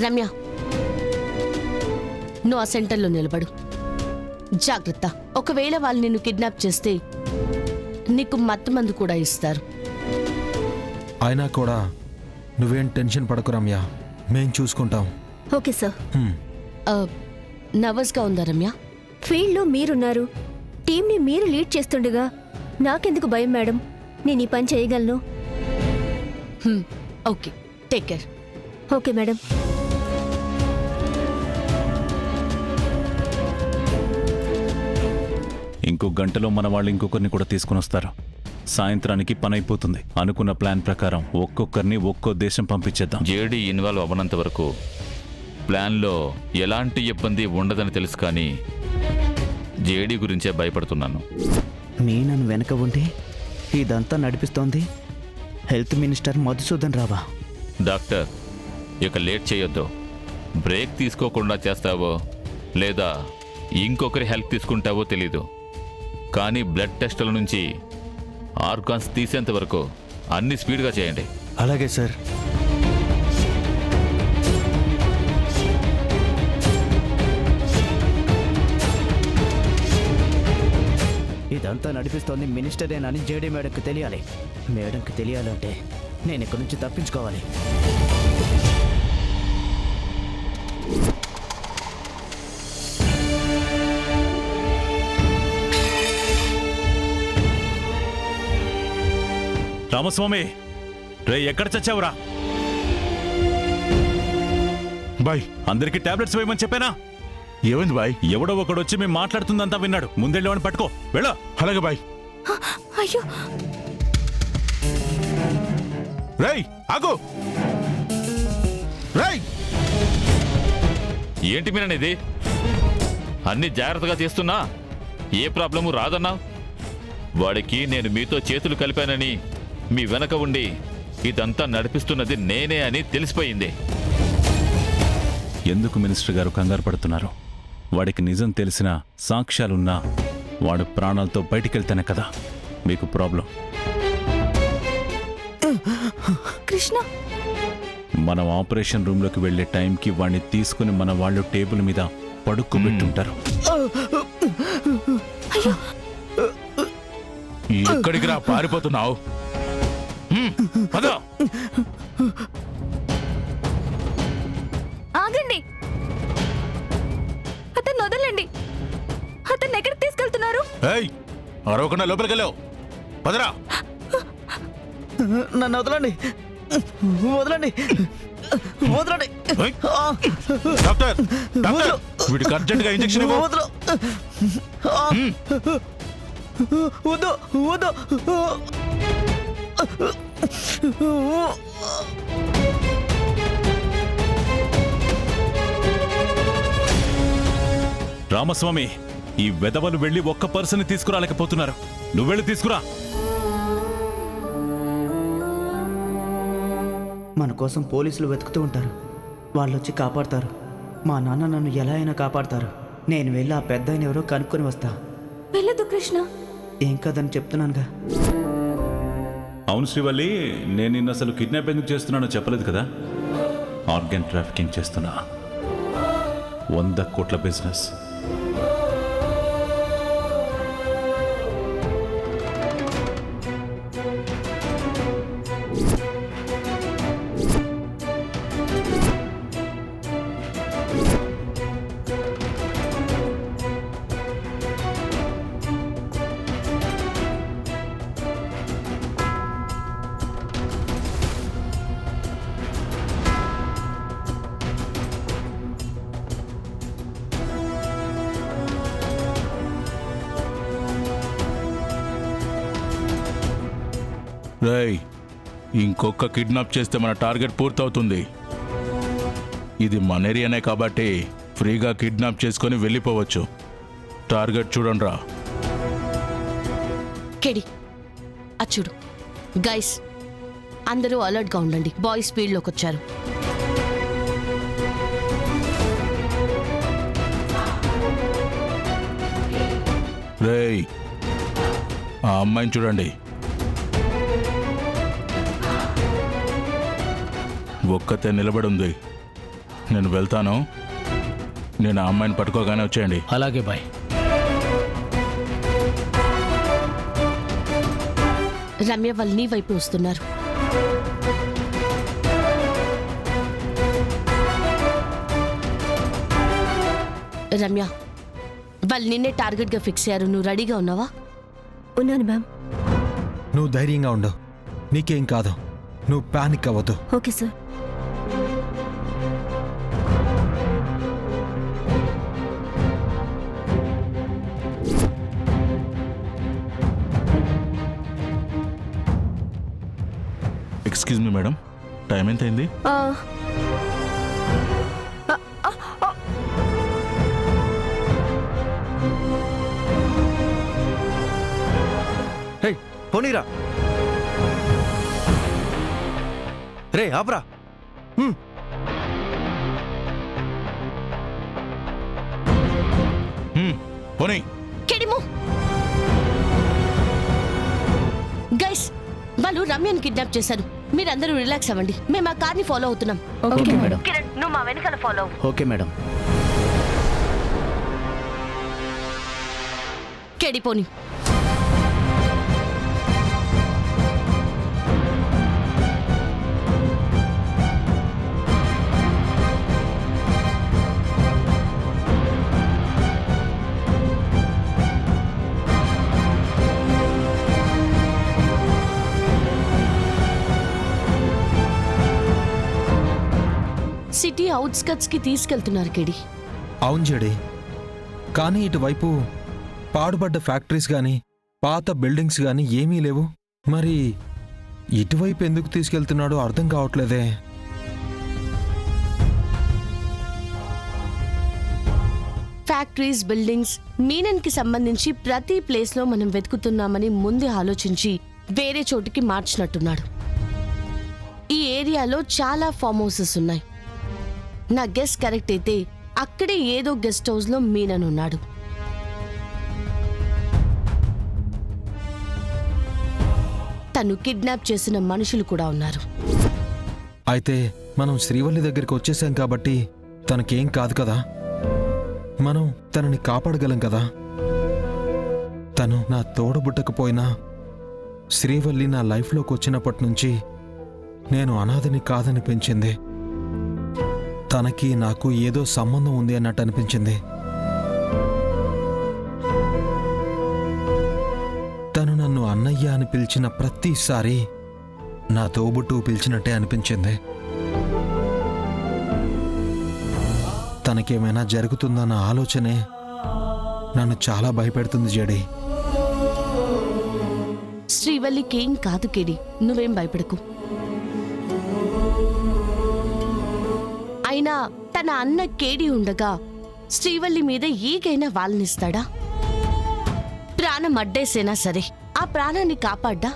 రమ్య, నువ్వు ఆ సెంటర్లో నిలబడు. జాగ్రత్త, ఒకవేళ వాళ్ళు నిన్ను కిడ్నాప్ చేస్తే నీకు మత్తు మందు కూడా ఇస్తారు. అయినా కూడా నువ్వేం టెన్షన్ పడకు రమ్య, మేం చూసుకుంటాం. Okay sir. నర్వస్గా ఉందా రమ్య? ఫీల్డ్లో మీరున్నారు, టీంని మీరు లీడ్ చేస్తుండగా నాకెందుకు భయం మేడం? నేను ఈ పని చేయగలను. Okay, take care. Okay madam. ఇంకో గంటలో మన వాళ్ళు ఇంకొకరిని కూడా తీసుకుని వస్తారు. సాయంత్రానికి పని అయిపోతుంది. అనుకున్న ప్లాన్ ప్రకారం ఒక్కొక్కరిని ఒక్కో దేశం పంపించేద్దాం. జేడీ ఇన్వాల్వ్ అవ్వనంత వరకు ప్లాన్లో ఎలాంటి ఇబ్బంది ఉండదని తెలుసు, కానీ జేడీ గురించే భయపడుతున్నాను. నన్ను వెనక ఉండి ఇదంతా నడిపిస్తోంది హెల్త్ మినిస్టర్ మధుసూదన్ రావా? డాక్టర్, ఇక లేట్ చేయొద్దు. బ్రేక్ తీసుకోకుండా చేస్తావో లేదా ఇంకొకరి హెల్ప్ తీసుకుంటావో తెలీదు, కానీ బ్లడ్ టెస్టుల నుంచి ఆర్గాన్స్ తీసేంత వరకు అన్ని స్పీడ్గా చేయండి. అలాగే సార్. ఇదంతా నడిపిస్తోంది మినిస్టరేనని జేడీ మేడంకి తెలియాలి. మేడంకి తెలియాలంటే నేను ఇక్కడి నుంచి తప్పించుకోవాలి. రామస్వామి, రే ఎక్కడ చచ్చావురా? బాయ్, అందరికీ టాబ్లెట్స్ వేయమని చెప్పానా? ఏమైంది బాయ్? ఎవడో ఒకడు వచ్చి మేము మాట్లాడుతుందంతా విన్నాడు. ముందెళ్ళేవాడిని పట్టుకో, వెళ్ళ. అలాగే బాయ్. అయ్యో, రేయ్ ఆగు! రేయ్! ఏంటి మీననేది? అన్ని జాగ్రత్తగా చేస్తున్నా, ఏ ప్రాబ్లము రాదన్నావు. వాడికి నేను మీతో చేతులు కలిపానని, మీ వెనక ఉండి ఇదంతా నడిపిస్తున్నది నేనే అని తెలిసిపోయింది. ఎందుకు మినిస్టర్ గారు కంగారు పడుతున్నారు? వాడికి నిజం తెలిసిన సాక్ష్యాలున్నా వాడు ప్రాణాలతో బయటికెళ్తేనే కదా మీకు ప్రాబ్లం. కృష్ణ, మనం ఆపరేషన్ రూమ్లోకి వెళ్లే టైంకి వాడిని తీసుకుని మన వాళ్ళు టేబుల్ మీద పడుకోబెట్టుంటారు. ఎక్కడికి రా పారిపోతున్నావు? ఆగండి, అతన్ని వదలండి. అతన్ని ఎక్కడికి తీసుకెళ్తున్నారు? అరవకుండా లోపలికి వెళ్ళావు. పదరా. నన్ను వదలండి, వదలండి, వదలండి. డాక్టర్, డాక్టర్, వీడికి అర్జెంట్గా ఇంజెక్షన్ ఇవ్వు. వద్దు, వద్దు. రామస్వామి, ఈ వెధవలు వెళ్లి ఒక్క పర్సన్ తీసుకురాలేకపోతున్నారు. నువ్వెళ్ళి తీసుకురా. మన కోసం పోలీసులు వెతుకుతూ ఉంటారు. వాళ్ళు వచ్చి కాపాడతారు. మా నాన్న నన్ను ఎలా అయినా కాపాడతారు. నేను వెళ్ళి ఆ పెద్ద ఆయన ఎవరో కనుక్కొని వస్తా. వెళ్ళదు కృష్ణ. ఏం కదని చెప్తున్నానుగా. అవును శ్రీవల్లి, నేను నిన్ను అసలు కిడ్నాప్ ఎందుకు చేస్తున్నానో చెప్పలేదు కదా. ఆర్గన్ ట్రాఫికింగ్ చేస్తున్నా. 100 కోట్ల బిజినెస్. రేయ్, ఇంకొక కిడ్నాప్ చేస్తే మన టార్గెట్ పూర్తవుతుంది. ఇది మన ఏరియానే కాబట్టి ఫ్రీగా కిడ్నాప్ చేసుకొని వెళ్ళిపోవచ్చు. టార్గెట్ చూడండి రా. కెడి, అచ్చుడు. గైస్, అందరూ అలర్ట్గా ఉండండి. బాయ్స్ ఫీల్డ్లోకి వచ్చారు. రేయ్, ఆ అమ్మాయిని చూడండి. ఒక్కతే నిలబడి ఉంది. నేను వెళ్తాను. నేను ఆ అమ్మాయిని పట్టుకోగానే వచ్చేయండి. అలాగే బాయ్. రమ్య వాళ్ళు నీ వైపు వస్తున్నారు. రమ్య, వాళ్ళు నిన్నే టార్గెట్గా ఫిక్స్ అయ్యారు. నువ్వు రెడీగా ఉన్నావా? ఉన్నాను మ్యామ్. నువ్వు ధైర్యంగా ఉండు, నీకేం కాదు. నువ్వు పానిక్ అవ్వద్దు. Okay sir. Excuse me madam, time ఎంత అయింది? హే పోనీరా, రే ఆపరా. పోనీ. కెడిమో గైస్, వాళ్ళు రమ్యని కిడ్నాప్ చేశారు. మీరందరూ రిలాక్స్ అవ్వండి. మేము ఆ కార్ని ఫాలో అవుతున్నాం. Okay madam. కిరణ్, నువ్వు మా వెనకాల ఫాలో అవ్వు. Okay madam. కెడిపోని. సిటీ అవుట్స్కట్స్ కి తీసుకెళ్తున్నారు కెడి. అవును జడి, కానీ ఇటువైపు పాడుబడ్డ ఫ్యాక్టరీస్ గాని పాత బిల్డింగ్స్ గాని ఏమీ లేవు. మరి ఇటువైపు ఎందుకు తీసుకెళ్తున్నాడో అర్థం కావట్లేదే. ఫ్యాక్టరీస్, బిల్డింగ్స్, మీనన్కి సంబంధించి ప్రతి ప్లేస్లో మనం వెతుకుతున్నామని ముందే ఆలోచించి వేరే చోటికి మార్చినట్టున్నాడు. ఈ ఏరియాలో చాలా ఫామ్ హౌసెస్ ఉన్నాయి. నా గెస్ కరెక్ట్ అయితే అక్కడే ఏదో గెస్ట్ హౌస్లో మీనన్ ఉన్నాడు. తను కిడ్నాప్ చేసిన మనుషులు కూడా ఉన్నారు. అయితే మనం శ్రీవల్లి దగ్గరికి వచ్చేసాం కాబట్టి తనకేం కాదు కదా. మనం తనని కాపాడగలం కదా. తను నా తోడబుట్టకపోయినా శ్రీవల్లి నా లైఫ్లోకి వచ్చినప్పటి నుంచి నేను అనాథని కాదని పెంచింది. తనకి నాకు ఏదో సంబంధం ఉంది అన్నట్టు అనిపించింది. తను నన్ను అన్నయ్య అని పిలిచిన ప్రతిసారి నా తోబుట్టు పిలిచినట్టే అనిపించింది. తనకేమైనా జరుగుతుందన్న ఆలోచనే నన్ను చాలా భయపెడుతుంది జడి. శ్రీవల్లికేం కాదు కెడి, నువ్వేం భయపడకు. అయినా తన అన్న కేడి ఉండగా శ్రీవల్లి మీద ఈగైనా వాళ్ళనిస్తాడా? ప్రాణం అడ్డేసేనా సరే ఆ ప్రాణాన్ని కాపాడ్డా?